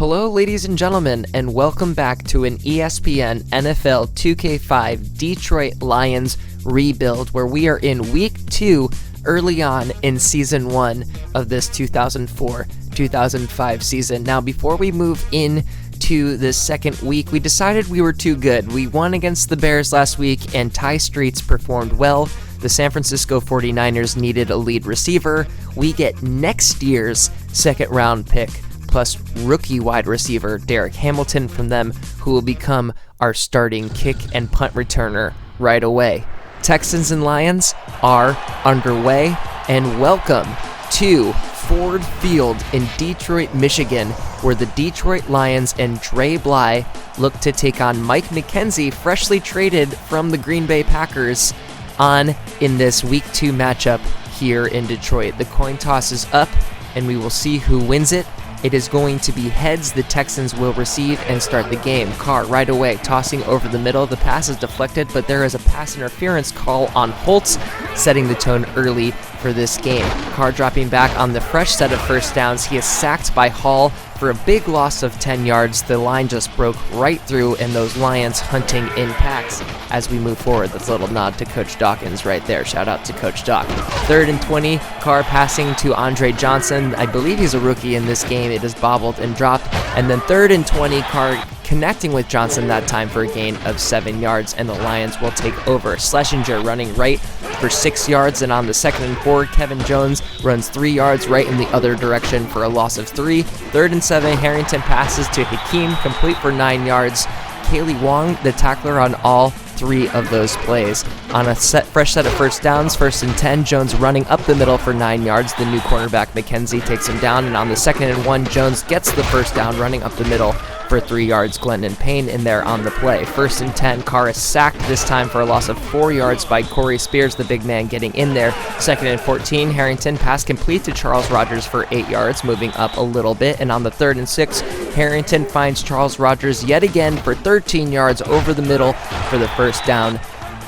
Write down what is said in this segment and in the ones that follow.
Hello, ladies and gentlemen, and welcome back to an ESPN NFL 2K5 Detroit Lions rebuild, where we are in Week 2 early on in Season 1 of this 2004-2005 season. Now, before we move in to the second week, we decided we were too good. We won against the Bears last week, and Ty Streets performed well. The San Francisco 49ers needed a lead receiver. We get next year's second-round pick, plus rookie wide receiver Derek Hamilton from them, who will become our starting kick and punt returner right away. Texans and Lions are underway, and welcome to Ford Field in Detroit, Michigan, where the Detroit Lions and Dre Bly look to take on Mike McKenzie, freshly traded from the Green Bay Packers, in this Week 2 matchup here in Detroit. The coin toss is up, and we will see who wins it. It is going to be heads. The Texans will receive and start the game. Carr right away, tossing over the middle. The pass is deflected, but there is a pass interference call on Holtz, setting the tone early for this game. Carr dropping back on the fresh set of first downs. He is sacked by Hall for a big loss of 10 yards. The line just broke right through, and those Lions hunting in packs as we move forward. That's a little nod to Coach Dawkins right there. Shout out to Coach Doc. 3rd and 20, Carr passing to Andre Johnson. I believe he's a rookie in this game. It is bobbled and dropped. And then 3rd and 20, Carr connecting with Johnson that time for a gain of 7 yards, and the Lions will take over. Schlesinger running right for 6 yards, and on the 2nd and 4, Kevin Jones runs 3 yards right in the other direction for a loss of 3. 3rd and 7, Harrington passes to Hakeem, complete for 9 yards. Kaylee Wong, the tackler on all 3 of those plays. On a fresh set of first downs, 1st and 10, Jones running up the middle for 9 yards. The new cornerback McKenzie takes him down, and on the 2nd and 1, Jones gets the first down, running up the middle for 3 yards. Glendon Payne in there on the play. 1st and 10, Carr is sacked, this time for a loss of 4 yards by Corey Spears, the big man getting in there. 2nd and 14, Harrington pass complete to Charles Rogers for 8 yards, moving up a little bit. And on the 3rd and 6, Harrington finds Charles Rogers yet again for 13 yards over the middle for the first down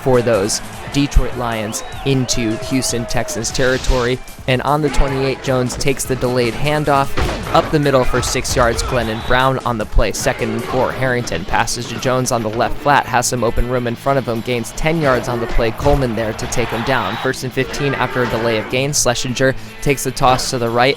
for those Detroit Lions into Houston Texans territory. And on the 28, Jones takes the delayed handoff up the middle for 6 yards. Glennon Brown on the play. 2nd and 4, Harrington passes to Jones on the left flat, has some open room in front of him, gains 10 yards on the play. Coleman there to take him down. 1st and 15 after a delay of gains. Schlesinger takes the toss to the right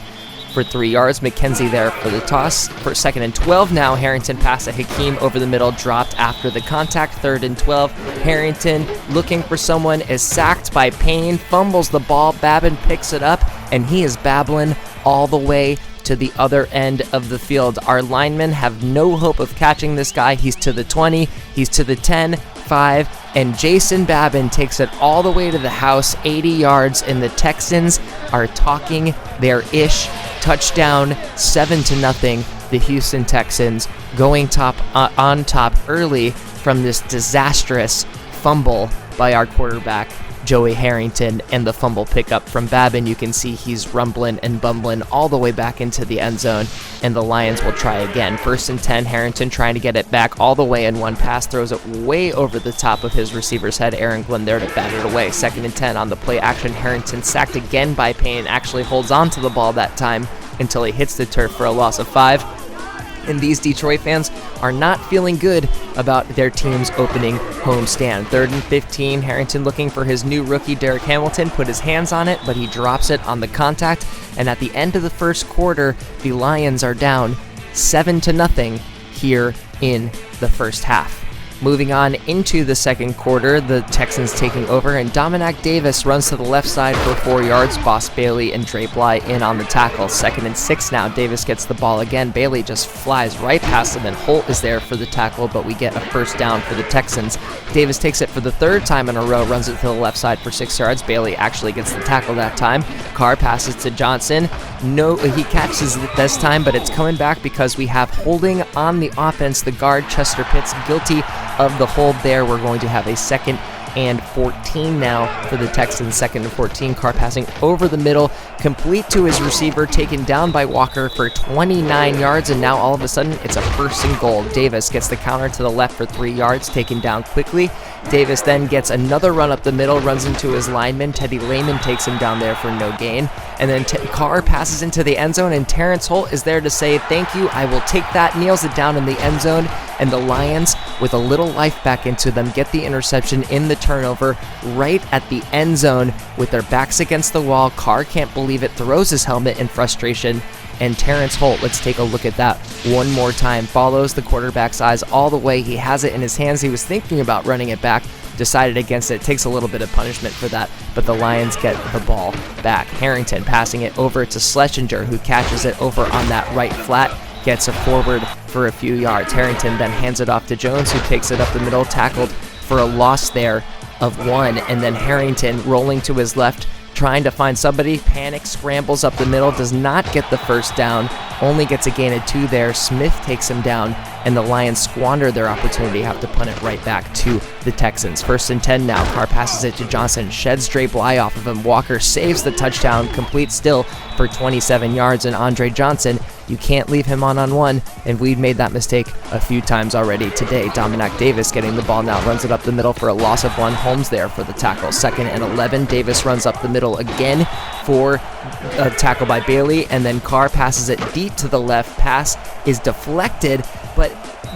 for 3 yards. McKenzie there for the toss. For 2nd and 12 now, Harrington pass to Hakeem over the middle, dropped after the contact. 3rd and 12, Harrington looking for someone, is sacked by Payne, fumbles the ball. Babin picks it up, and he is babbling all the way to the other end of the field. Our linemen have no hope of catching this guy. He's to the 20, he's to the 10, 5, and Jason Babin takes it all the way to the house, 80 yards, and the Texans are talking their ish. Touchdown, 7-0. The Houston Texans going on top early from this disastrous fumble by our quarterback, Joey Harrington, and the fumble pickup from Babin. You can see he's rumbling and bumbling all the way back into the end zone, and the Lions will try again. 1st and 10, Harrington trying to get it back all the way in one pass, throws it way over the top of his receiver's head. Aaron Glenn there to bat it away. 2nd and 10 on the play action. Harrington sacked again by Payne, actually holds on to the ball that time until he hits the turf for a loss of 5. And these Detroit fans are not feeling good about their team's opening homestand. 3rd and 15, Harrington looking for his new rookie, Derek Hamilton, put his hands on it, but he drops it on the contact. And at the end of the first quarter, the Lions are down 7-0 here in the first half. Moving on into the second quarter, the Texans taking over, and Dominic Davis runs to the left side for 4 yards. Boss Bailey and Dre Bly in on the tackle. 2nd and 6 now. Davis gets the ball again. Bailey just flies right past him, and Holt is there for the tackle, but we get a first down for the Texans. Davis takes it for the 3rd time in a row, runs it to the left side for 6 yards. Bailey actually gets the tackle that time. Carr passes to Johnson. No, he catches it this time, but it's coming back because we have holding on the offense. The guard, Chester Pitts, guilty of the hold there. We're going to have a 2nd and 14 now for the Texans. 2nd and 14, Carr passing over the middle, complete to his receiver, taken down by Walker for 29 yards, and now all of a sudden it's a 1st and goal. Davis gets the counter to the left for 3 yards, taken down quickly. Davis then gets another run up the middle, runs into his lineman. Teddy Lehman takes him down there for no gain. and then Carr passes into the end zone, and Terrence Holt is there to say, thank you, I will take that, kneels it down in the end zone, and the Lions, with a little life back into them, get the interception in the turnover right at the end zone with their backs against the wall. Carr can't believe it, throws his helmet in frustration, and Terrence Holt, let's take a look at that one more time, follows the quarterback's eyes all the way. He has it in his hands. He was thinking about running it back, decided against it. Takes a little bit of punishment for that, but the Lions get the ball back. Harrington passing it over to Schlesinger, who catches it over on that right flat, gets it forward for a few yards. Harrington then hands it off to Jones, who takes it up the middle, tackled for a loss there of 1, and then Harrington rolling to his left, trying to find somebody, panics, scrambles up the middle, does not get the first down, only gets a gain of 2 there. Smith takes him down, and the Lions squander their opportunity, have to punt it right back to the Texans. 1st and 10 now. Carr passes it to Johnson, sheds Dre Bly off of him. Walker saves the touchdown, complete still for 27 yards, and Andre Johnson, you can't leave him on one, and we've made that mistake a few times already today. Dominic Davis getting the ball now, runs it up the middle for a loss of 1. Holmes there for the tackle. 2nd and 11. Davis runs up the middle again for a tackle by Bailey, and then Carr passes it deep to the left. Pass is deflected, but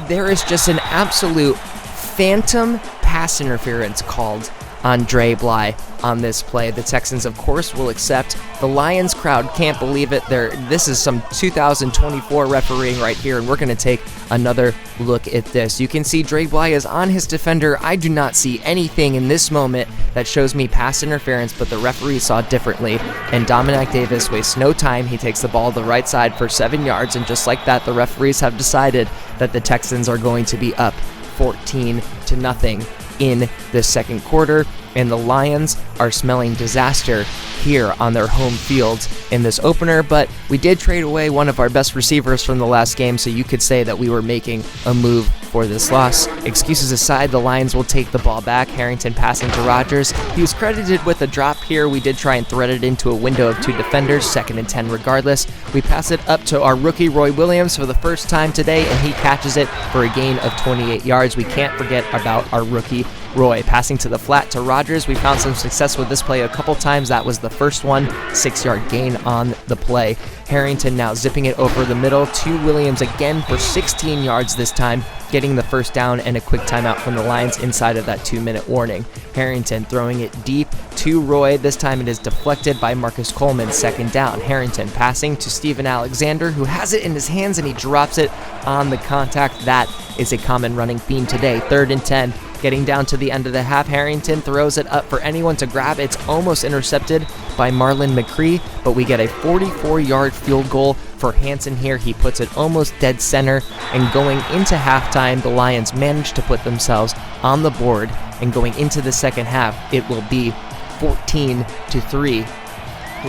there is just an absolute phantom pass interference called on Dre Bly on this play. The Texans, of course, will accept. The Lions crowd can't believe it. This is some 2024 refereeing right here, and we're going to take another look at this. You can see Dre Bly is on his defender. I do not see anything in this moment that shows me pass interference, but the referee saw differently, and Dominic Davis wastes no time. He takes the ball to the right side for 7 yards, and just like that, the referees have decided that the Texans are going to be up 14-0 in the second quarter, and the Lions are smelling disaster here on their home field in this opener, but we did trade away one of our best receivers from the last game, so you could say that we were making a move for this loss. Excuses aside, the Lions will take the ball back. Harrington passing to Rodgers. He was credited with a drop here. We did try and thread it into a window of 2 defenders, 2nd and 10 regardless. We pass it up to our rookie Roy Williams for the first time today, and he catches it for a gain of 28 yards. We can't forget about our rookie Roy. Passing to the flat to Rodgers. We found some success with this play a couple times. That was the first one. 6-yard gain on the play. Harrington now zipping it over the middle to Williams again for 16 yards this time, getting the first down and a quick timeout from the Lions inside of that 2-minute warning. Harrington throwing it deep to Roy. This time it is deflected by Marcus Coleman. 2nd down. Harrington passing to Steven Alexander, who has it in his hands, and he drops it on the contact. That is a common running theme today. 3rd and 10. Getting down to the end of the half, Harrington throws it up for anyone to grab. It's almost intercepted by Marlon McCree, but we get a 44-yard field goal for Hansen here. He puts it almost dead center, and going into halftime, the Lions manage to put themselves on the board, and going into the second half, it will be 14-3.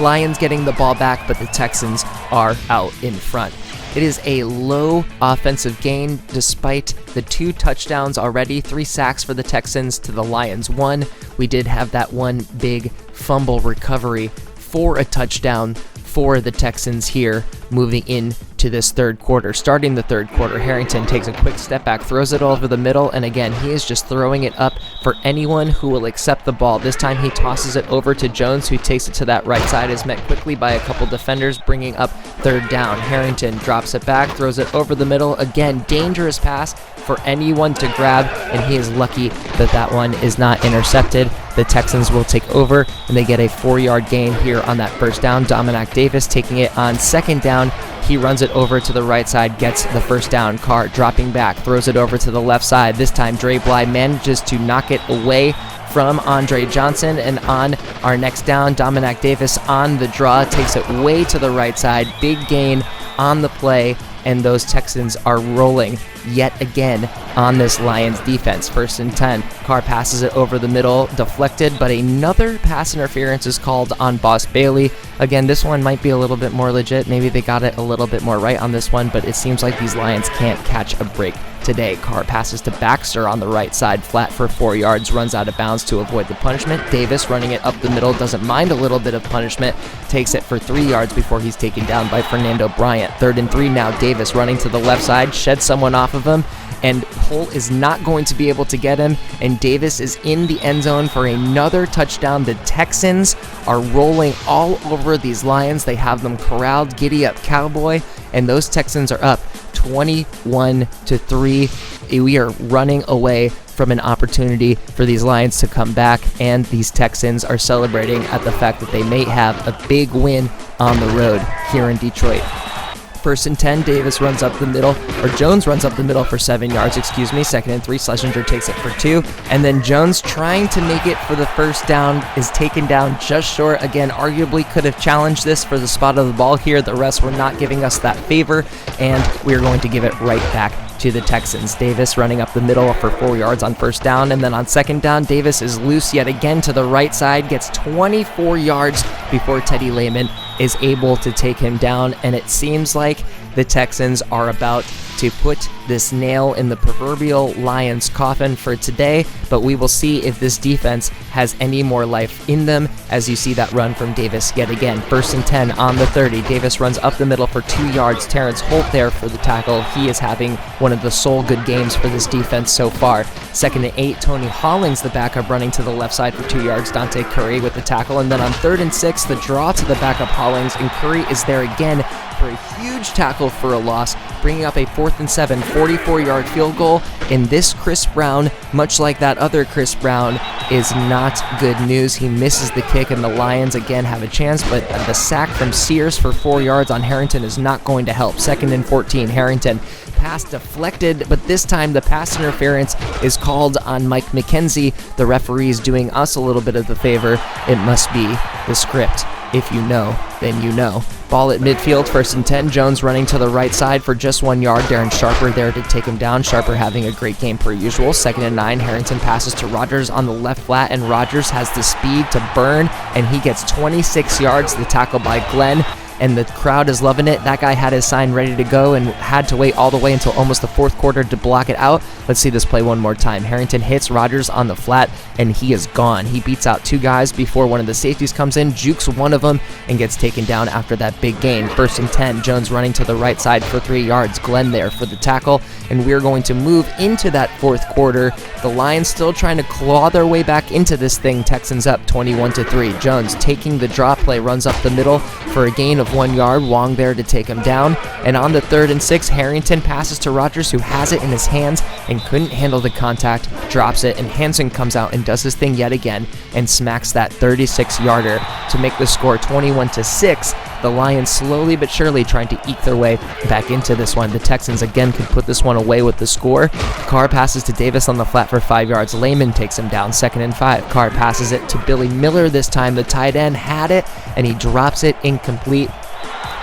Lions getting the ball back, but the Texans are out in front. It is a low offensive gain despite the 2 touchdowns already, 3 sacks for the Texans to the Lions 1. We did have that one big fumble recovery for a touchdown for the Texans here, moving into this third quarter. Starting the third quarter, Harrington takes a quick step back, throws it over the middle, and again, he is just throwing it up for anyone who will accept the ball. This time he tosses it over to Jones, who takes it to that right side, is met quickly by a couple defenders, bringing up 3rd down. Harrington drops it back, throws it over the middle. Again, dangerous pass for anyone to grab, and he is lucky that that one is not intercepted. The Texans will take over, and they get a 4-yard gain here on that first down. Dominic Davis taking it on 2nd down. He runs it over to the right side, gets the first down. Carr dropping back, throws it over to the left side. This time, Dre Bly manages to knock it away from Andre Johnson, and on our next down, Dominic Davis on the draw, takes it way to the right side. Big gain on the play, and those Texans are rolling yet again on this Lions defense. 1st and 10. Carr passes it over the middle, deflected, but another pass interference is called on Boss Bailey. Again, this one might be a little bit more legit. Maybe they got it a little bit more right on this one, but it seems like these Lions can't catch a break today. Carr passes to Baxter on the right side, flat for 4 yards, runs out of bounds to avoid the punishment. Davis running it up the middle, doesn't mind a little bit of punishment, takes it for 3 yards before he's taken down by Fernando Bryant. 3rd and 3 now. Davis running to the left side, sheds someone off of him, and Holt is not going to be able to get him, and Davis is in the end zone for another touchdown. The Texans are rolling all over over these Lions. They have them corralled. Giddy up, Cowboy. And those Texans are up 21-3. We are running away from an opportunity for these Lions to come back, and these Texans are celebrating at the fact that they may have a big win on the road here in Detroit. 1st and 10, Davis runs up the middle, or Jones runs up the middle for 7 yards, 2nd and 3, Schlesinger takes it for 2, and then Jones, trying to make it for the first down, is taken down just short. Again, arguably could have challenged this for the spot of the ball here. The rest were not giving us that favor, and we are going to give it right back to the Texans. Davis running up the middle for 4 yards on 1st down, and then on 2nd down, Davis is loose yet again to the right side, gets 24 yards before Teddy Lehman is able to take him down, and it seems like the Texans are about to put this nail in the proverbial Lions coffin for today, but we will see if this defense has any more life in them as you see that run from Davis yet again. 1st and 10 on the 30. Davis runs up the middle for 2 yards. Terrence Holt there for the tackle. He is having one of the sole good games for this defense so far. 2nd and 8, Tony Hollins, the backup, running to the left side for 2 yards. Dante Curry with the tackle, and then on 3rd and 6, the draw to the backup Hollins, and Curry is there again for a huge tackle for a loss, bringing up a 4th and 7, 44-yard field goal. And this Chris Brown, much like that other Chris Brown, is not good news. He misses the kick, and the Lions again have a chance, but the sack from Sears for 4 yards on Harrington is not going to help. 2nd and 14, Harrington. Pass deflected, but this time the pass interference is called on Mike McKenzie. The referee's doing us a little bit of the favor. It must be the script. If you know, then you know. Ball at midfield, 1st and 10. Jones running to the right side for just 1 yard. Darren Sharper there to take him down. Sharper having a great game per usual. 2nd and 9. Harrington passes to Rogers on the left flat, and Rogers has the speed to burn, and he gets 26 yards. The tackle by Glenn, and the crowd is loving it. That guy had his sign ready to go and had to wait all the way until almost the 4th quarter to block it out. Let's see this play one more time. Harrington hits Rogers on the flat, and he is gone. He beats out 2 guys before one of the safeties comes in, jukes one of them, and gets taken down after that big gain. 1st and 10, Jones running to the right side for 3 yards. Glenn there for the tackle, and we're going to move into that 4th quarter. The Lions still trying to claw their way back into this thing. Texans up 21-3. Jones taking the drop play, runs up the middle for a gain of 1 yard. Wong there to take him down, and on the 3rd and 6, Harrington passes to Rogers, who has it in his hands and couldn't handle the contact, drops it, and Hansen comes out and does his thing yet again and smacks that 36-yarder to make the score 21-6. The Lions slowly but surely trying to eke their way back into this one. The Texans again could put this one away with the score. Carr passes to Davis on the flat for 5 yards. Lehman takes him down. 2nd and 5. Carr passes it to Billy Miller this time. The tight end had it, and he drops it incomplete.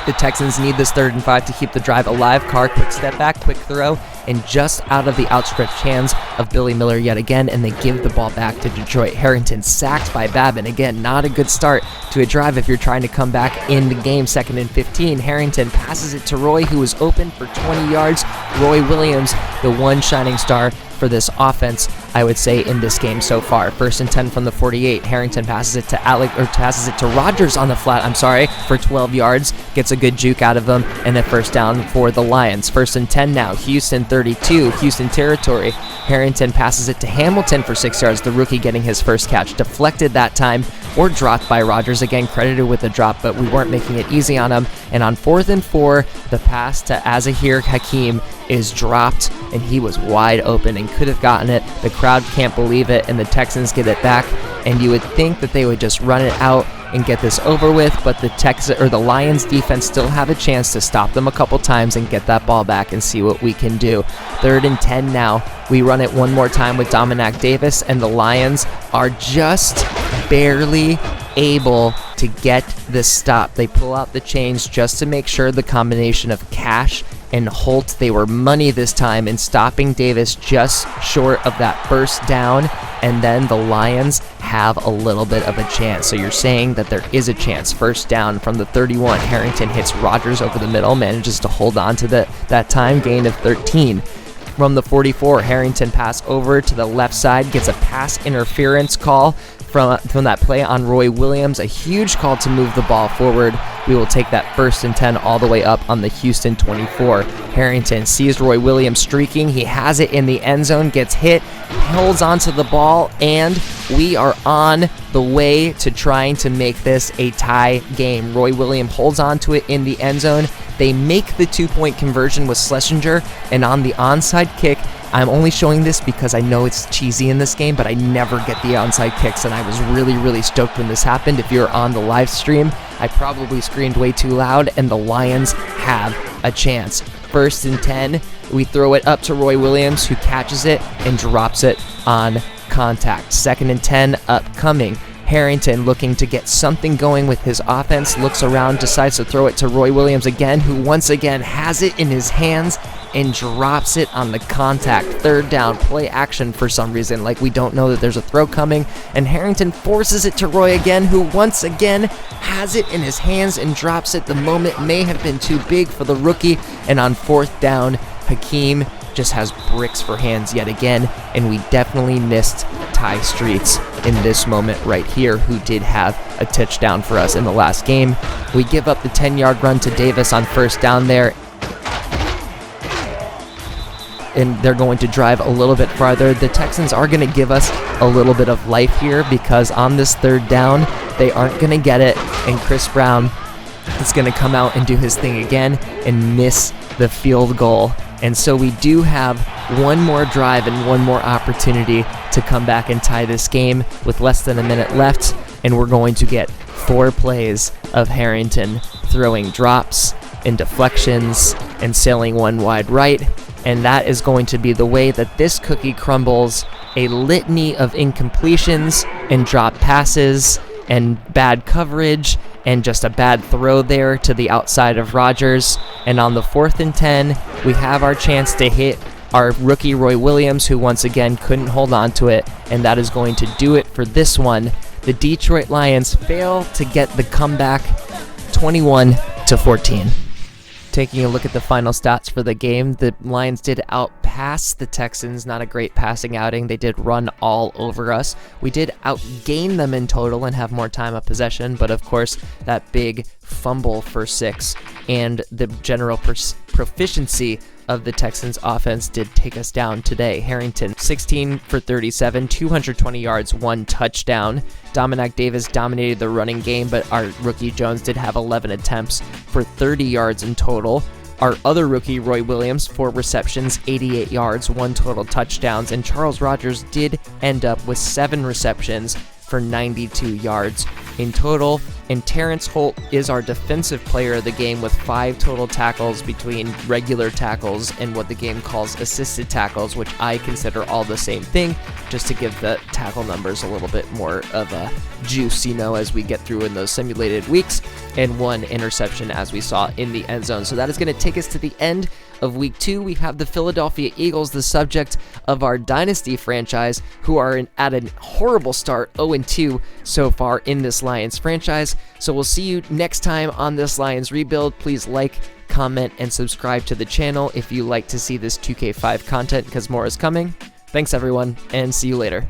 The Texans need this 3rd and 5 to keep the drive alive. Carr, quick step back, quick throw, and just out of the outstretched hands of Billy Miller yet again, and they give the ball back to Detroit. Harrington sacked by Babin. Again, not a good start to a drive if you're trying to come back in the game. 2nd and 15. Harrington passes it to Roy, who was open for 20 yards. Roy Williams, the one shining star for this offense, I would say, in this game so far. 1st and 10 from the 48. Harrington passes it to Rogers on the flat, for 12 yards. Gets a good juke out of him, and a 1st down for the Lions. 1st and 10 now. Houston 32, Houston territory. Harrington passes it to Hamilton for 6 yards, the rookie getting his first catch. Deflected that time, or dropped by Rogers, again credited with a drop, but we weren't making it easy on him. And on 4th and 4, the pass to Azahir Hakim is dropped, and he was wide open and could have gotten it. The crowd can't believe it, and the Texans get it back, and you would think that they would just run it out and get this over with, but the Lions defense still have a chance to stop them a couple times and get that ball back and see what we can do. 3rd and 10 now. We run it one more time with Dominic Davis, and the Lions are just barely able to get this stop. They pull out the chains just to make sure the combination of Cash and Holt, they were money this time in stopping Davis just short of that 1st down, and then the Lions have a little bit of a chance. So you're saying that there is a chance. 1st down from the 31. Harrington hits Rogers over the middle, manages to hold on to that time, gain of 13. From the 44, Harrington pass over to the left side, gets a pass interference call from that play on Roy Williams. A huge call to move the ball forward we will take that 1st and 10 all the way up on the Houston 24. Harrington sees Roy Williams streaking. He has it in the end zone, gets hit, holds onto the ball, and we are on the way to trying to make this a tie game. Roy Williams holds onto it in the end zone. They make the 2-point conversion with Schlesinger, and on the onside kick, I'm only showing this because I know it's cheesy in this game, but I never get the onside kicks, and I was really, really stoked when this happened. If you're on the live stream, I probably screamed way too loud, and the Lions have a chance. 1st and 10, we throw it up to Roy Williams, who catches it and drops it on contact. 2nd and 10 upcoming. Harrington looking to get something going with his offense, looks around, decides to throw it to Roy Williams again, who once again has it in his hands and drops it on the contact. 3rd down, play action for some reason, like we don't know that there's a throw coming, and Harrington forces it to Roy again, who once again has it in his hands and drops it. The moment may have been too big for the rookie, and on 4th down, Hakeem just has bricks for hands yet again, and we definitely missed Ty Streets in this moment right here, who did have a touchdown for us in the last game. We give up the 10-yard run to Davis on 1st down there, and they're going to drive a little bit farther. The Texans are going to give us a little bit of life here, because on this 3rd down, they aren't going to get it, and Chris Brown is going to come out and do his thing again and miss the field goal. And so we do have one more drive and one more opportunity to come back and tie this game with less than a minute left, and we're going to get 4 plays of Harrington throwing drops and deflections and sailing one wide right, and that is going to be the way that this cookie crumbles. A litany of incompletions and drop passes and bad coverage and just a bad throw there to the outside of Rodgers. And on the 4th and 10, we have our chance to hit our rookie Roy Williams, who once again couldn't hold on to it, and that is going to do it for this one. The Detroit Lions fail to get the comeback, 21-14. Taking a look at the final stats for the game, the Lions did outpass the Texans. Not a great passing outing. They did run all over us. We did outgain them in total and have more time of possession, but of course, that big fumble for 6 and the general proficiency of the Texans offense did take us down today. Harrington, 16 for 37, 220 yards, 1 touchdown. Dominic Davis dominated the running game, but our rookie Jones did have 11 attempts for 30 yards in total. Our other rookie, Roy Williams, 4 receptions, 88 yards, 1 total touchdowns, and Charles Rodgers did end up with 7 receptions for 92 yards in total. And Terrence Holt is our defensive player of the game with 5 total tackles between regular tackles and what the game calls assisted tackles, which I consider all the same thing, just to give the tackle numbers a little bit more of a juice, as we get through in those simulated weeks, and 1 interception as we saw in the end zone. So that is going to take us to the end of week 2. We have the Philadelphia Eagles, the subject of our dynasty franchise, who are at a horrible start, 0-2 so far in this Lions franchise. So we'll see you next time on this Lions rebuild. Please like, comment, and subscribe to the channel if you like to see this 2K5 content, because more is coming. Thanks everyone, and see you later.